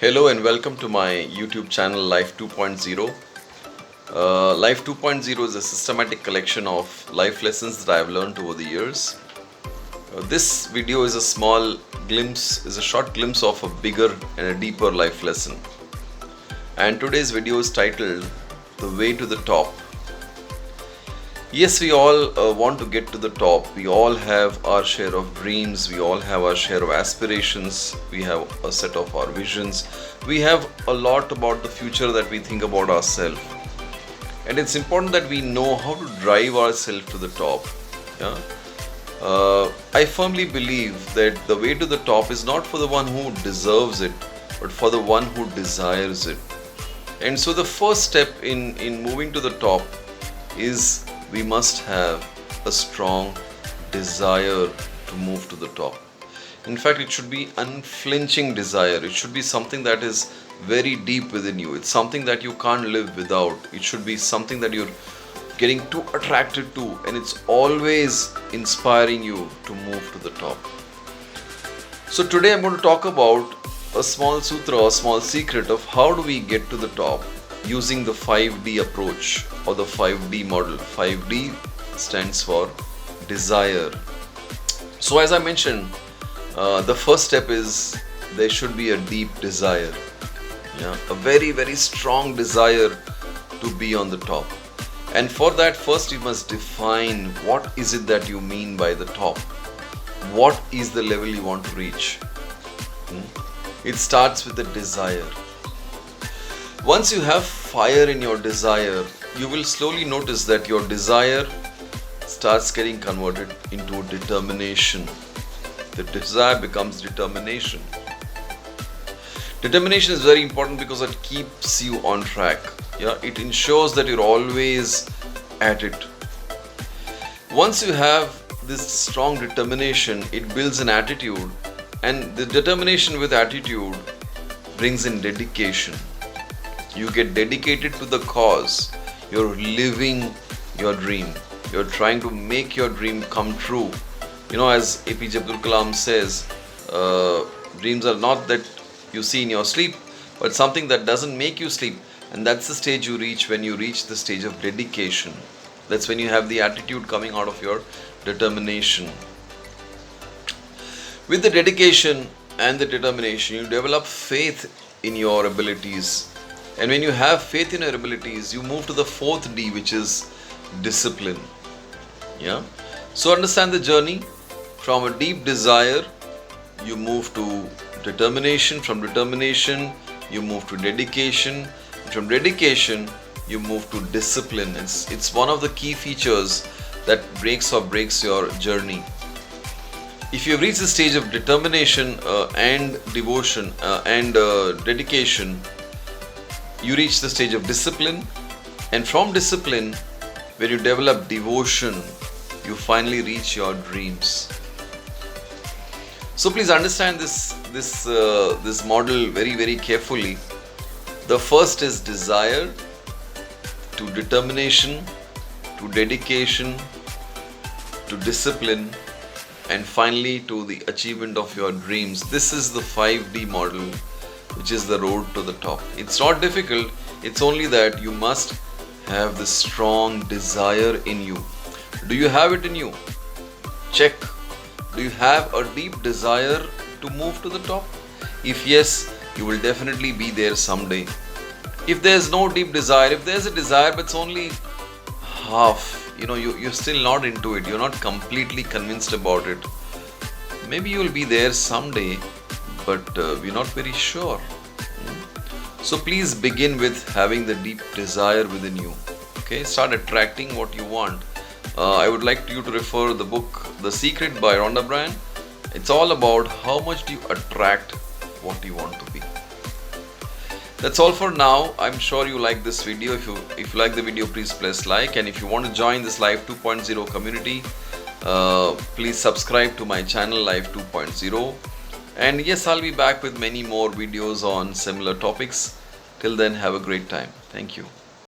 Hello and welcome to my YouTube channel Life 2.0. Life 2.0 is a systematic collection of life lessons that I have learned over the years. This video is a short glimpse of a bigger and a deeper life lesson. And today's video is titled The Way to the Top. Yes, we all want to get to the top. We all have our share of dreams. We all have our share of aspirations. We have a set of our visions. We have a lot about the future that we think about ourselves. And it's important that we know how to drive ourselves to the top. Yeah? I firmly believe that the way to the top is not for the one who deserves it, but for the one who desires it. And so the first step in moving to the top is we must have a strong desire to move to the top. In fact, it should be unflinching desire. It should be something that is very deep within you. It's something that you can't live without. It should be something that you're getting too attracted to, and it's always inspiring you to move to the top. So today I'm going to talk about a small sutra, a small secret of how do we get to the top using the 5D approach or the 5D model. 5D stands for desire. So as I mentioned, the first step is there should be a deep desire. Yeah? A very, very strong desire to be on the top. And for that, first you must define what is it that you mean by the top. What is the level you want to reach? It starts with the desire. Once you have fire in your desire, you will slowly notice that your desire starts getting converted into determination. The desire becomes determination. Determination is very important because it keeps you on track. Yeah, it ensures that you're always at it. Once you have this strong determination, it builds an attitude, and the determination with attitude brings in dedication. You get dedicated to the cause. You're living your dream. You're trying to make your dream come true. You know, as APJ Abdul Kalam says, dreams are not that you see in your sleep, but something that doesn't make you sleep. And that's the stage you reach when you reach the stage of dedication. That's when you have the attitude coming out of your determination. With the dedication and the determination, you develop faith in your abilities. And when you have faith in your abilities, you move to the 4th D, which is discipline. Yeah. So understand the journey. From a deep desire, you move to determination. From determination, you move to dedication. From dedication, you move to discipline. It's one of the key features that breaks your journey. If you reach the stage of determination and devotion and dedication, you reach the stage of discipline, and from discipline, when you develop devotion, you finally reach your dreams. So please understand this model very, very carefully. The first is desire, to determination, to dedication, to discipline, and finally to the achievement of your dreams. This is the 5D model, which is the road to the top. It's not difficult, it's only that you must have the strong desire in you. Do you have it in you? Check. Do you have a deep desire to move to the top? If yes, you will definitely be there someday. If there's no deep desire, if there's a desire but it's only half, you're still not into it, you're not completely convinced about it, maybe you'll be there someday, but we're not very sure. So please begin with having the deep desire within you. Okay, start attracting what you want. I would like you to refer the book The Secret by Rhonda Byrne. It's all about how much do you attract what you want to be. That's all for now. I'm sure you like this video. If you like the video, please press like, and if you want to join this Life 2.0 community, please subscribe to my channel Life 2.0. And yes, I'll be back with many more videos on similar topics. Till then, have a great time. Thank you.